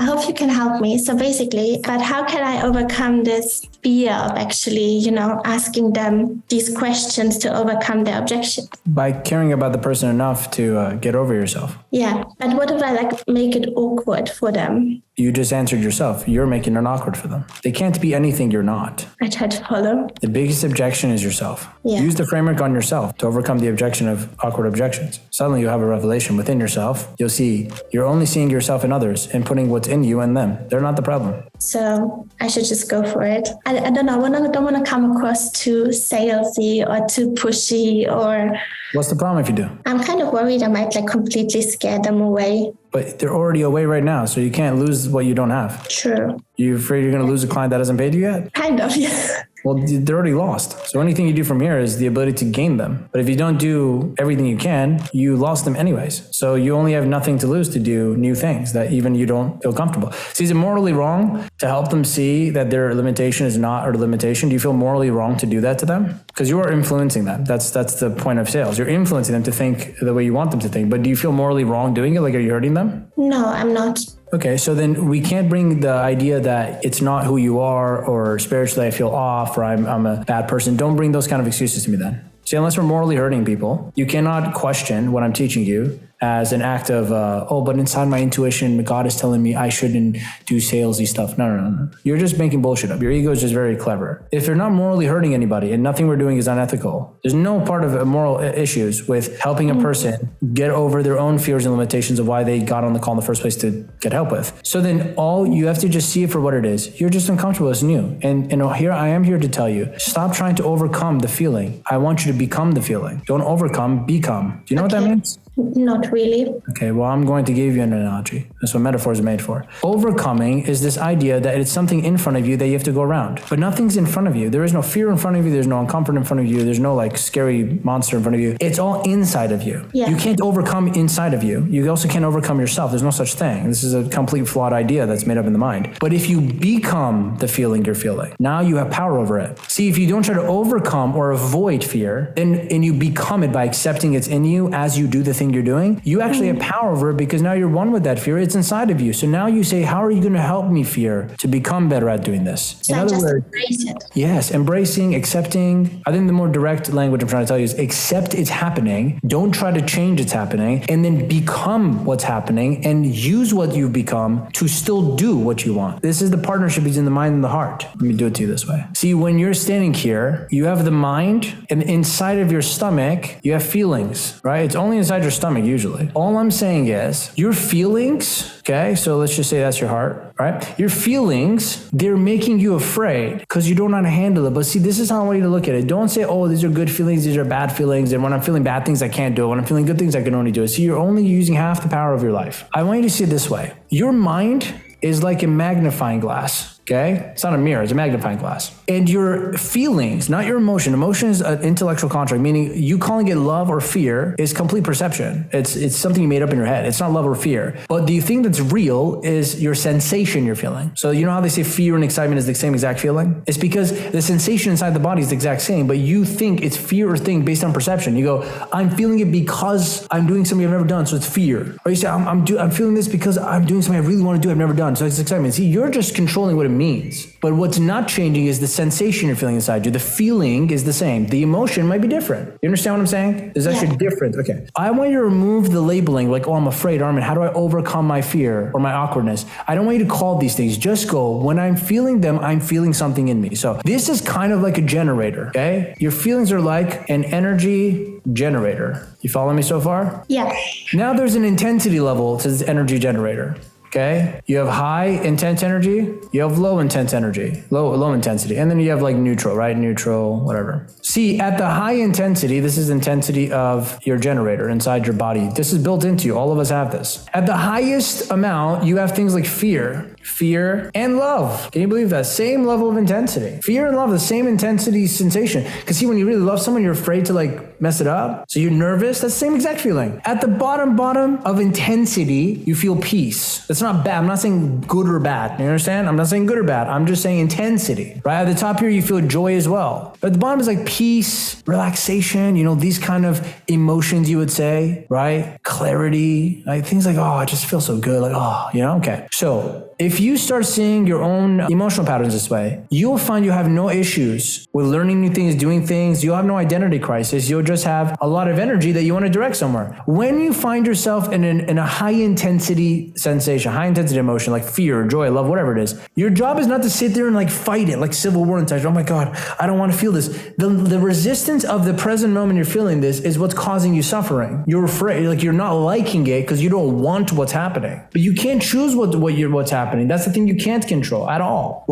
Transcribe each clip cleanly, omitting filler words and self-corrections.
I hope you can help me. So basically, but how can I overcome this fear of actually, asking them these questions to overcome their objection? By caring about the person enough to get over yourself. Yeah, but what if I make it awkward for them? You just answered yourself. You're making it awkward for them. They can't be anything you're not. I try to follow. The biggest objection is yourself. Yeah. Use the framework on yourself to overcome the objection of awkward objections. Suddenly you have a revelation within yourself. You'll see you're only seeing yourself in others and putting what's in you in them. They're not the problem. So I should just go for it. I don't know. I don't want to come across too salesy or too pushy or... What's the problem if you do? I'm kind of worried I might completely scare them away. But they're already away right now, so you can't lose what you don't have. True. You afraid you're going to lose a client that hasn't paid you yet? Kind of, yeah. Well, they're already lost. So anything you do from here is the ability to gain them. But if you don't do everything you can, you lost them anyways. So you only have nothing to lose to do new things that even you don't feel comfortable. So is it morally wrong to help them see that their limitation is not a limitation? Do you feel morally wrong to do that to them? Because you are influencing them. That's the point of sales. You're influencing them to think the way you want them to think. But do you feel morally wrong doing it? Like, are you hurting them? No, I'm not. Okay, so then we can't bring the idea that it's not who you are, or spiritually I feel off, or I'm a bad person. Don't bring those kind of excuses to me then. See, unless we're morally hurting people, you cannot question what I'm teaching you as an act of, but inside my intuition, God is telling me I shouldn't do salesy stuff. No. You're just making bullshit up. Your ego is just very clever. If you're not morally hurting anybody and nothing we're doing is unethical, there's no part of moral issues with helping a person get over their own fears and limitations of why they got on the call in the first place to get help with. So then all you have to just see it for what it is. You're just uncomfortable. It's new. And here I am here to tell you, stop trying to overcome the feeling. I want you to become the feeling. Don't overcome, become. Do you know what that means? Not really. Okay, well, I'm going to give you an analogy. That's what metaphors are made for. Overcoming is this idea that it's something in front of you that you have to go around. But nothing's in front of you. There is no fear in front of you. There's no uncomfort in front of you. There's no scary monster in front of you. It's all inside of you. Yeah. You can't overcome inside of you. You also can't overcome yourself. There's no such thing. This is a complete flawed idea that's made up in the mind. But if you become the feeling you're feeling, now you have power over it. See, if you don't try to overcome or avoid fear, and you become it by accepting it's in you as you do the thing you're doing, you actually have power over it because now you're one with that fear. It's inside of you. So now you say, how are you going to help me, fear, to become better at doing this? So in other words, embrace it. Yes, embracing, accepting. I think the more direct language I'm trying to tell you is accept it's happening. Don't try to change it's happening, and then become what's happening and use what you've become to still do what you want. This is the partnership between the mind and the heart. Let me do it to you this way. See, when you're standing here, you have the mind, and inside of your stomach, you have feelings, right? It's only inside your stomach usually. All I'm saying is your feelings, okay? So let's just say that's your heart, right? Your feelings, they're making you afraid because you don't know how to handle it. But see, this is how I want you to look at it. Don't say, oh, these are good feelings, these are bad feelings. And when I'm feeling bad things, I can't do it. When I'm feeling good things, I can only do it. See, you're only using half the power of your life. I want you to see it this way. Your mind is like a magnifying glass. Okay? It's not a mirror, it's a magnifying glass. And your feelings, not your emotion. Emotion is an intellectual construct, meaning you calling it love or fear is complete perception. It's something you made up in your head. It's not love or fear. But the thing that's real is your sensation you're feeling. So you know how they say fear and excitement is the same exact feeling? It's because the sensation inside the body is the exact same, but you think it's fear or thing based on perception. You go, I'm feeling it because I'm doing something I've never done, so it's fear. Or you say, I'm feeling this because I'm doing something I really want to do I've never done, so it's excitement. See, you're just controlling what it means. But what's not changing is the sensation you're feeling inside you. The feeling is the same. The emotion might be different. You understand what I'm saying? There's actually different. Okay. I want you to remove the labeling like, oh, I'm afraid, Armin. How do I overcome my fear or my awkwardness? I don't want you to call these things. Just go, when I'm feeling them, I'm feeling something in me. So this is kind of like a generator, okay? Your feelings are like an energy generator. You follow me so far? Yeah. Now there's an intensity level to this energy generator. Okay, you have high intense energy, you have low intense energy, low intensity, and then you have like neutral, right? Neutral, whatever. See, at the high intensity, this is intensity of your generator inside your body. This is built into you. All of us have this. At the highest amount, you have things like fear and love. Can you believe that? Same level of intensity. Fear and love, the same intensity sensation. Because see, when you really love someone, you're afraid to mess it up. So you're nervous. That's the same exact feeling. At the bottom of intensity, you feel peace. That's not bad. I'm not saying good or bad. You understand? I'm not saying good or bad. I'm just saying intensity, right? At the top here, you feel joy as well. But at the bottom is like peace, relaxation, these kind of emotions you would say, right? Clarity, like things like, oh, I just feel so good. Like, oh, okay. So if you start seeing your own emotional patterns this way, you'll find you have no issues with learning new things, doing things. You'll have no identity crisis. You'll just have a lot of energy that you want to direct somewhere. When you find yourself in a high intensity sensation, high intensity emotion, like fear, joy, love, whatever it is, your job is not to sit there and like fight it, like civil war inside. Oh my God, I don't want to feel this. The resistance of the present moment you're feeling this is what's causing you suffering. You're afraid, like you're not liking it because you don't want what's happening. But you can't choose what's happening. That's the thing you can't control at all.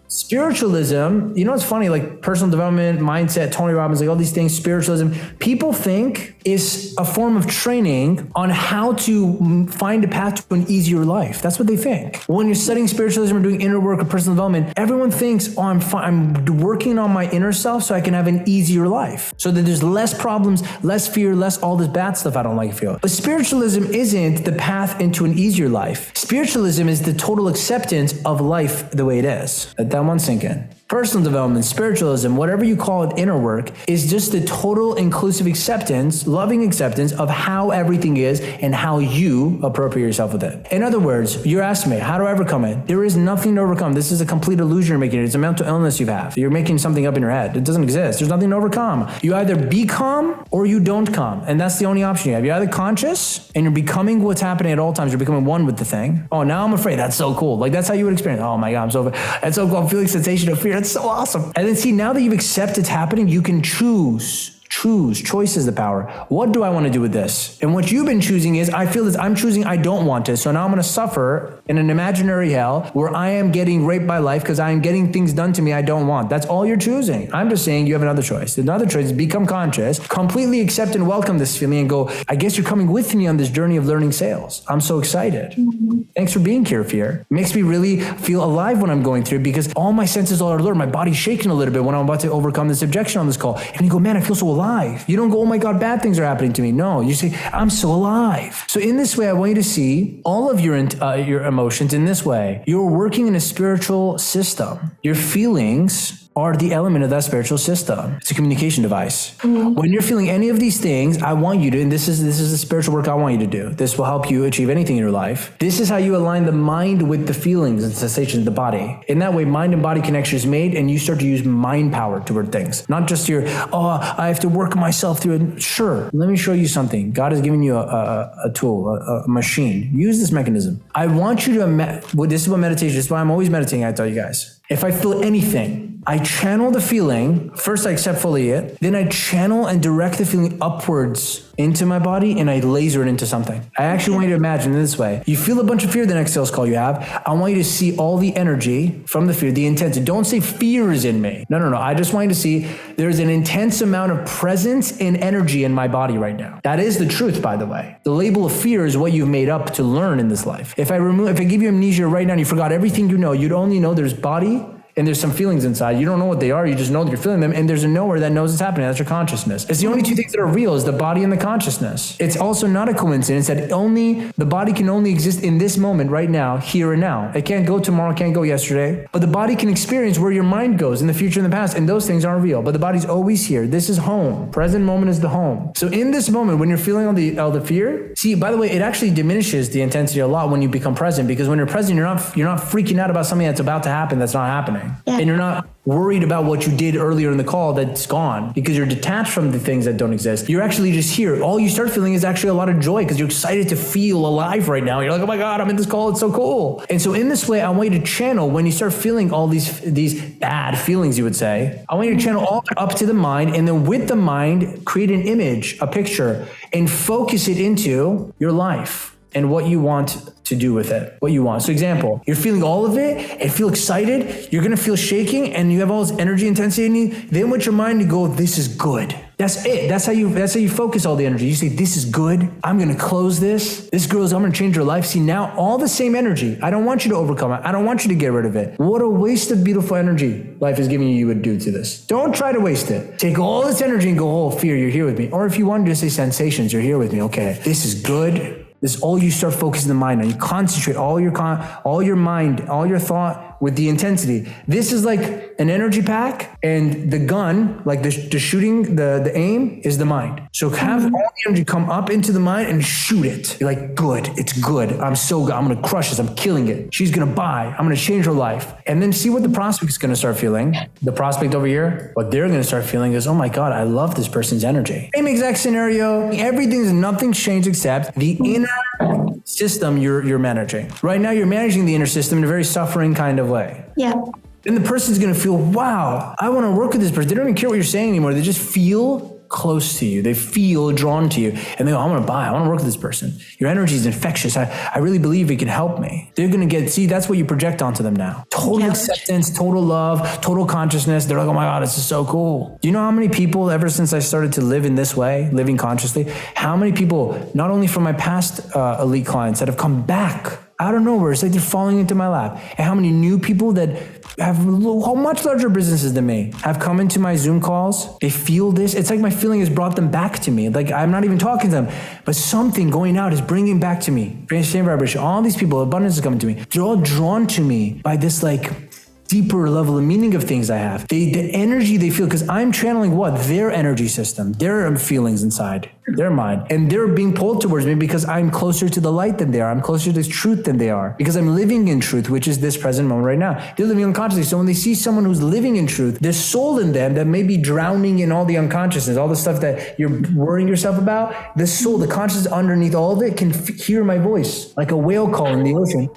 Spiritualism, it's funny, like personal development, mindset, Tony Robbins, like all these things, spiritualism, people think is a form of training on how to find a path to an easier life. That's what they think. When you're studying spiritualism or doing inner work or personal development, everyone thinks, oh, I'm working on my inner self so I can have an easier life. So that there's less problems, less fear, less all this bad stuff I don't like feel. But spiritualism isn't the path into an easier life. Spiritualism is the total acceptance of life the way it is. Let that one sink in. Personal development, spiritualism, whatever you call it, inner work, is just the total inclusive acceptance, loving acceptance of how everything is and how you appropriate yourself with it. In other words, you're asking me, how do I overcome it? There is nothing to overcome. This is a complete illusion you're making. It's a mental illness you have. You're making something up in your head. It doesn't exist. There's nothing to overcome. You either be calm or you don't calm. And that's the only option you have. You're either conscious and you're becoming what's happening at all times. You're becoming one with the thing. Oh, now I'm afraid. That's so cool. Like that's how you would experience. Oh my God, that's so cool. I'm feeling sensation of fear. That's so awesome. And then see, now that you've accepted it's happening, you can choose. Choice is the power. What do I want to do with this? And what you've been choosing is, I feel this, I'm choosing I don't want it. So now I'm going to suffer in an imaginary hell where I am getting raped by life because I am getting things done to me I don't want. That's all you're choosing. I'm just saying you have another choice. Another choice is become conscious, completely accept and welcome this feeling and go, I guess you're coming with me on this journey of learning sales. I'm so excited. Mm-hmm. Thanks for being here, fear. It makes me really feel alive when I'm going through it because all my senses are alert. My body's shaking a little bit when I'm about to overcome this objection on this call. And you go, man, I feel so alive. You don't go, oh my God, bad things are happening to me. No, you say, I'm so alive. So in this way, I want you to see all of your emotions in this way. You're working in a spiritual system. Your feelings are the element of that spiritual system. It's a communication device. Mm-hmm. When you're feeling any of these things, I want you to, and this is the spiritual work I want you to do. This will help you achieve anything in your life. This is how you align the mind with the feelings and sensations of the body. In that way, mind and body connection is made and you start to use mind power toward things. Not just I have to work myself through it. Sure, let me show you something. God has given you a tool, a machine. Use this mechanism. I want you to, this is what meditation, this is why I'm always meditating, I tell you guys. If I feel anything, I channel the feeling. First, I accept fully it. Then I channel and direct the feeling upwards into my body and I laser it into something. I actually want you to imagine this way. You feel a bunch of fear the next sales call you have. I want you to see all the energy from the fear, the intensity. Don't say fear is in me. No. I just want you to see there's an intense amount of presence and energy in my body right now. That is the truth, by the way. The label of fear is what you've made up to learn in this life. If I give you amnesia right now and you forgot everything you know, you'd only know there's body and there's some feelings inside. You don't know what they are. You just know that you're feeling them. And there's a knower that knows it's happening. That's your consciousness. It's the only two things that are real is the body and the consciousness. It's also not a coincidence that the body can only exist in this moment right now, here and now. It can't go tomorrow, can't go yesterday. But the body can experience where your mind goes in the future and the past. And those things aren't real. But the body's always here. This is home. Present moment is the home. So in this moment, when you're feeling all the fear, see, by the way, it actually diminishes the intensity a lot when you become present, because when you're present, you're not freaking out about something that's about to happen that's not happening. Yeah. And you're not worried about what you did earlier in the call that's gone because you're detached from the things that don't exist. You're actually just here. All you start feeling is actually a lot of joy because you're excited to feel alive right now. You're like, oh my God, I'm in this call. It's so cool. And so in this way, I want you to channel when you start feeling all these bad feelings, you would say, I want you to channel all up to the mind, and then with the mind, create an image, a picture, and focus it into your life and what you want to do with it, what you want. So example, you're feeling all of it and feel excited. You're going to feel shaking and you have all this energy intensity in you. Then with your mind, you go, this is good. That's it. That's how you focus all the energy. You say, this is good. I'm going to close this. I'm going to change your life. See, now all the same energy. I don't want you to overcome it. I don't want you to get rid of it. What a waste of beautiful energy life is giving you would do to this. Don't try to waste it. Take all this energy and go, oh, fear, you're here with me. Or if you want to just say sensations, you're here with me. Okay, this is good. This is all you start focusing the mind on. You concentrate all your mind, all your thought with the intensity. This is like an energy pack, and the gun, like the shooting, the aim is the mind. So have all the energy come up into the mind and shoot it. You're like, good, it's good. I'm so good. I'm going to crush this. I'm killing it. She's going to buy. I'm going to change her life. And then see what the prospect is going to start feeling. The prospect over here, what they're going to start feeling is, oh my God, I love this person's energy. Same exact scenario. Nothing's changed except the inner system you're managing. Right now, you're managing the inner system in a very suffering kind of way. Yeah. Then the person's going to feel, wow, I want to work with this person. They don't even care what you're saying anymore. They just feel close to you. They feel drawn to you. And they go, I want to work with this person. Your energy is infectious. I really believe it can help me. They're going to that's what you project onto them now. Total acceptance, total love, total consciousness. They're like, oh my God, this is so cool. Do you know how many people, ever since I started to live in this way, living consciously, how many people, not only from my past elite clients that have come back out of nowhere, it's like they're falling into my lap. And how many new people that have much larger businesses than me have come into my Zoom calls. They feel this. It's like my feeling has brought them back to me. Like I'm not even talking to them, but something going out is bringing back to me. Same vibration. All these people, abundance is coming to me. They're all drawn to me by this like deeper level of meaning of things I have. The energy they feel, because I'm channeling what? Their energy system, their feelings inside, their mind. And they're being pulled towards me because I'm closer to the light than they are. I'm closer to truth than they are. Because I'm living in truth, which is this present moment right now. They're living unconsciously. So when they see someone who's living in truth, there's soul in them that may be drowning in all the unconsciousness, all the stuff that you're worrying yourself about. The soul, the consciousness underneath all of it can hear my voice like a whale call in the ocean.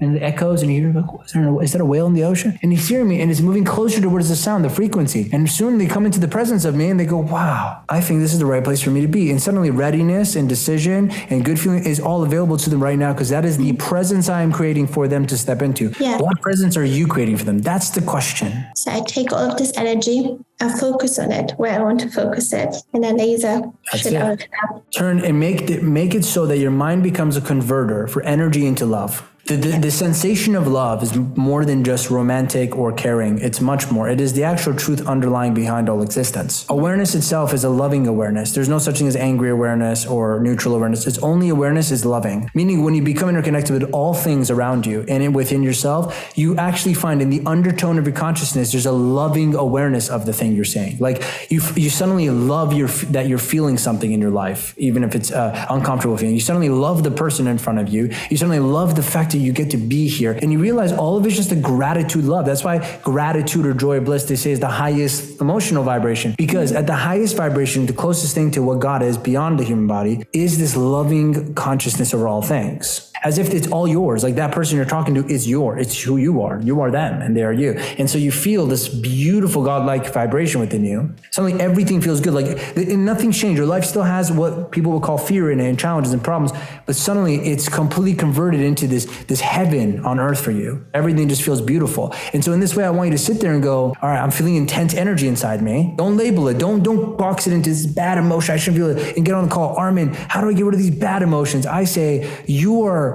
And it echoes, and you hear, like, is that a whale in the ocean? And he's hearing me, and it's moving closer towards the sound, the frequency. And soon they come into the presence of me, and they go, wow, I think this is the right place for me to be. And suddenly readiness and decision and good feeling is all available to them right now, because that is the presence I am creating for them to step into. Yeah. What presence are you creating for them? That's the question. So I take all of this energy, I focus on it where I want to focus it, and I laser shit out. Turn and make it so that your mind becomes a converter for energy into love. The sensation of love is more than just romantic or caring. It's much more. It is the actual truth underlying behind all existence. Awareness itself is a loving awareness. There's no such thing as angry awareness or neutral awareness. It's only awareness is loving. Meaning when you become interconnected with all things around you and within yourself, you actually find in the undertone of your consciousness, there's a loving awareness of the thing you're saying. Like you suddenly love that you're feeling something in your life, even if it's uncomfortable feeling. You suddenly love the person in front of you. You suddenly love the fact that you get to be here, and you realize all of it's just a gratitude love. That's why gratitude or joy or bliss, they say, is the highest emotional vibration, because at the highest vibration, the closest thing to what God is beyond the human body is this loving consciousness over all things. As if it's all yours. Like that person you're talking to is it's who you are. You are them and they are you. And so you feel this beautiful godlike vibration within you. Suddenly everything feels good. Like nothing's changed. Your life still has what people would call fear in it and challenges and problems, but suddenly it's completely converted into this heaven on earth for you. Everything just feels beautiful. And so in this way, I want you to sit there and go, all right, I'm feeling intense energy inside me. Don't label it. Don't box it into this bad emotion. I shouldn't feel it. And get on the call, Armin, how do I get rid of these bad emotions? I say, you are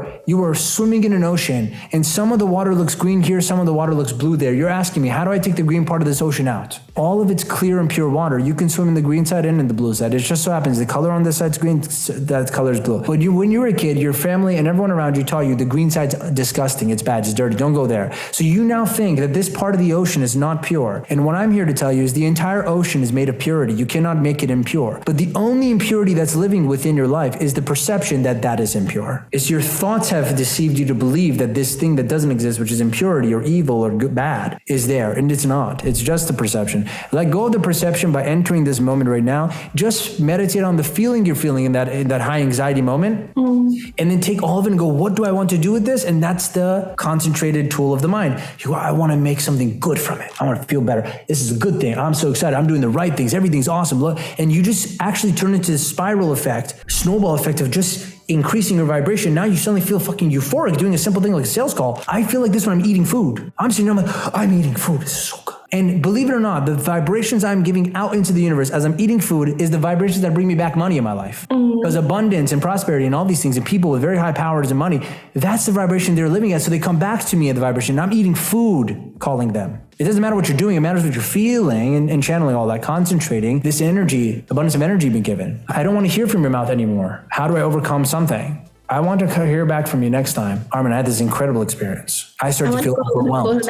swimming in an ocean, and some of the water looks green here, some of the water looks blue there. You're asking me, how do I take the green part of this ocean out? All of it's clear and pure water. You can swim in the green side and in the blue side. It just so happens the color on this side's green, that color is blue. But when you were a kid, your family and everyone around you taught you the green side's disgusting, it's bad, it's dirty, don't go there. So you now think that this part of the ocean is not pure. And what I'm here to tell you is the entire ocean is made of purity. You cannot make it impure. But the only impurity that's living within your life is the perception that is impure. It's your thoughts have deceived you to believe that this thing that doesn't exist, which is impurity or evil or good, bad, is there. And it's not. It's just a perception. Let go of the perception by entering this moment right now. Just meditate on the feeling you're feeling in that high anxiety moment. And then take all of it and go, what do I want to do with this? And that's the concentrated tool of the mind. You go, I want to make something good from it. I want to feel better. This is a good thing. I'm so excited. I'm doing the right things. Everything's awesome. Look. And you just actually turn into this spiral effect, snowball effect of just increasing your vibration. Now you suddenly feel fucking euphoric doing a simple thing like a sales call. I feel like this when I'm eating food. I'm sitting there, I'm like, I'm eating food. This is so good. And believe it or not, the vibrations I'm giving out into the universe as I'm eating food is the vibrations that bring me back money in my life. Because abundance and prosperity and all these things and people with very high powers and money, that's the vibration they're living at. So they come back to me at the vibration. I'm eating food, calling them. It doesn't matter what you're doing. It matters what you're feeling and channeling all that, concentrating this energy, abundance of energy being given. I don't want to hear from your mouth anymore. How do I overcome something? I want to hear back from you next time. Armin, I had this incredible experience. I start to feel overwhelmed.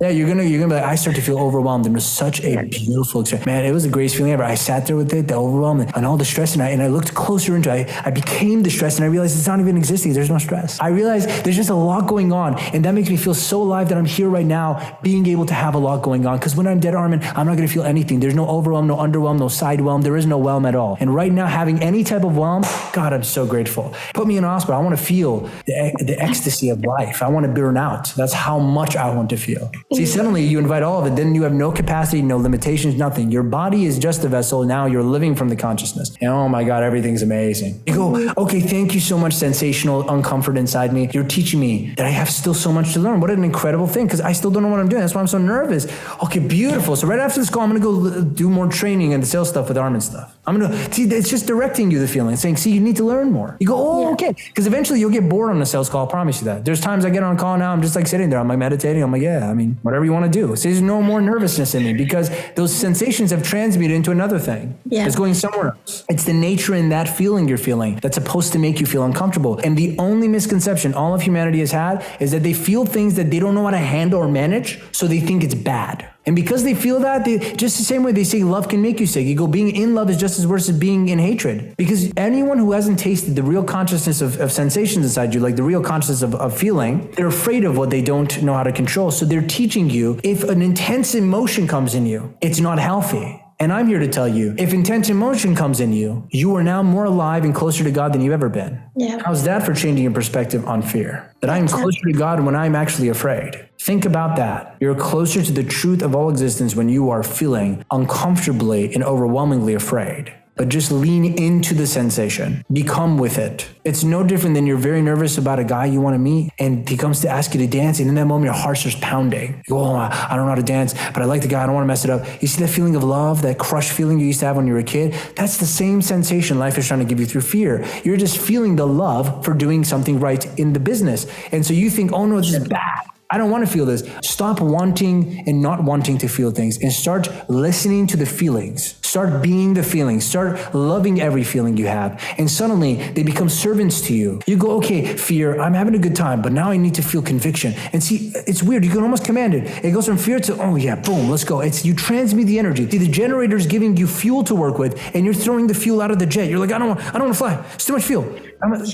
Yeah, you're gonna be like, I start to feel overwhelmed. And it was such a beautiful experience. Man, it was the greatest feeling ever. I sat there with it, the overwhelm and all the stress, and I looked closer into it. I became the stress, and I realized it's not even existing. There's no stress. I realized there's just a lot going on, and that makes me feel so alive that I'm here right now, being able to have a lot going on. Because when I'm dead, Armin, I'm not gonna feel anything. There's no overwhelm, no underwhelm, no sidewhelm. There is no whelm at all. And right now, having any type of whelm, God, I'm so grateful. Put me in a hospital. I want to feel the ecstasy of life. I want to burn out. That's how much I want to feel. See, suddenly you invite all of it, then you have no capacity, no limitations, nothing. Your body is just a vessel. Now you're living from the consciousness. And oh my God, everything's amazing. You go, okay, thank you so much, sensational uncomfort inside me. You're teaching me that I have still so much to learn. What an incredible thing, because I still don't know what I'm doing. That's why I'm so nervous. Okay, beautiful. So right after this call, I'm going to go do more training and the sales stuff with Armin stuff. I'm going to, see, it's just directing you the feeling, saying, see, you need to learn more. You go, oh, okay. Because eventually you'll get bored on a sales call. I promise you that. There's times I get on a call now, I'm just like sitting there. I'm like meditating. I'm like, yeah, I mean, whatever you want to do. So there's no more nervousness in me because those sensations have transmuted into another thing. Yeah. It's going somewhere else. It's the nature in that feeling you're feeling that's supposed to make you feel uncomfortable. And the only misconception all of humanity has had is that they feel things that they don't know how to handle or manage, so they think it's bad. And because they feel that, they just the same way they say love can make you sick. You go, being in love is just as worse as being in hatred. Because anyone who hasn't tasted the real consciousness of sensations inside you, like the real consciousness of feeling, they're afraid of what they don't know how to control. So they're teaching you, if an intense emotion comes in you, it's not healthy. And I'm here to tell you, if intense emotion comes in you, you are now more alive and closer to God than you've ever been. Yeah. How's that for changing your perspective on fear? That I'm closer to God when I'm actually afraid. Think about that. You're closer to the truth of all existence when you are feeling uncomfortably and overwhelmingly afraid. But just lean into the sensation. Become with it. It's no different than you're very nervous about a guy you want to meet and he comes to ask you to dance, and in that moment your heart starts pounding. You go, oh, I don't know how to dance, but I like the guy, I don't want to mess it up. You see that feeling of love, that crushed feeling you used to have when you were a kid? That's the same sensation life is trying to give you through fear. You're just feeling the love for doing something right in the business. And so you think, oh no, this is bad. I don't want to feel this. Stop wanting and not wanting to feel things and start listening to the feelings. Start being the feelings. Start loving every feeling you have. And suddenly they become servants to you. You go, okay, fear, I'm having a good time, but now I need to feel conviction. And see, it's weird. You can almost command it. It goes from fear to, oh yeah, boom, let's go. It's you transmute the energy. See, the generator's giving you fuel to work with, and you're throwing the fuel out of the jet. You're like, I don't want to fly. It's too much fuel.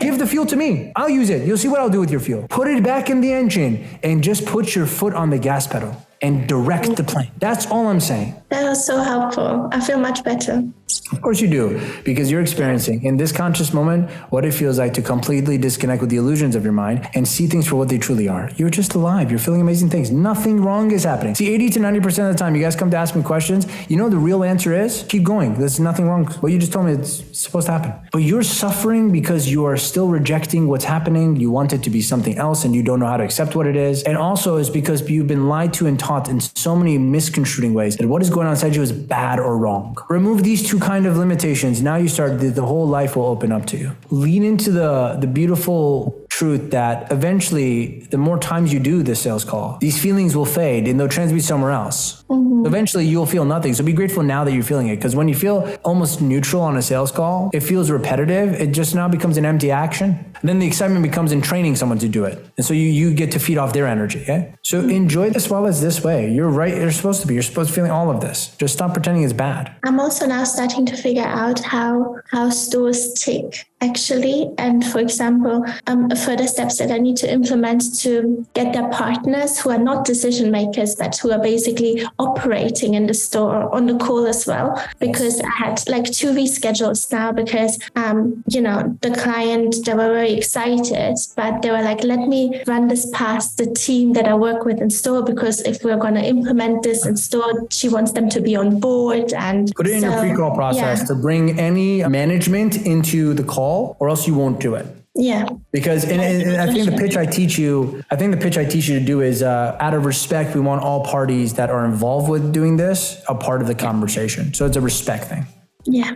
Give the fuel to me. I'll use it. You'll see what I'll do with your fuel. Put it back in the engine and just put your foot on the gas pedal and direct the plane. That's all I'm saying. That was so helpful. I feel much better. Of course you do, because you're experiencing in this conscious moment what it feels like to completely disconnect with the illusions of your mind and see things for what they truly are. You're just alive. You're feeling amazing things. Nothing wrong is happening. See, 80 to 90% of the time you guys come to ask me questions, you know the real answer is keep going. There's nothing wrong. What you just told me, it's supposed to happen. But you're suffering because you are still rejecting what's happening. You want it to be something else and you don't know how to accept what it is. And also is because you've been lied to and taught in so many misconstruing ways that what is going on inside you is bad or wrong. Remove these two kind of limitations. Now you start, the whole life will open up to you. Lean into the beautiful truth that eventually, the more times you do this sales call, these feelings will fade and they'll transmute somewhere else. Mm-hmm. Eventually you'll feel nothing. So be grateful now that you're feeling it. Because when you feel almost neutral on a sales call, it feels repetitive. It just now becomes an empty action. And then the excitement becomes in training someone to do it. And so you get to feed off their energy. Okay? So enjoy this while it's this way. You're right. You're supposed to be. You're supposed to be feeling all of this. Just stop pretending it's bad. I'm also now starting to figure out how stores tick. Actually, and for example, further steps that I need to implement to get their partners who are not decision makers, but who are basically operating in the store on the call as well. Because I had like 2 reschedules now because, the client, they were very excited, but they were like, let me run this past the team that I work with in store, because if we're going to implement this in store, she wants them to be on board. And put it in your pre-call process to bring any management into the call all, or else you won't do it. Yeah. Because, and I think the pitch I teach you to do is, out of respect, we want all parties that are involved with doing this a part of the conversation. So it's a respect thing. Yeah.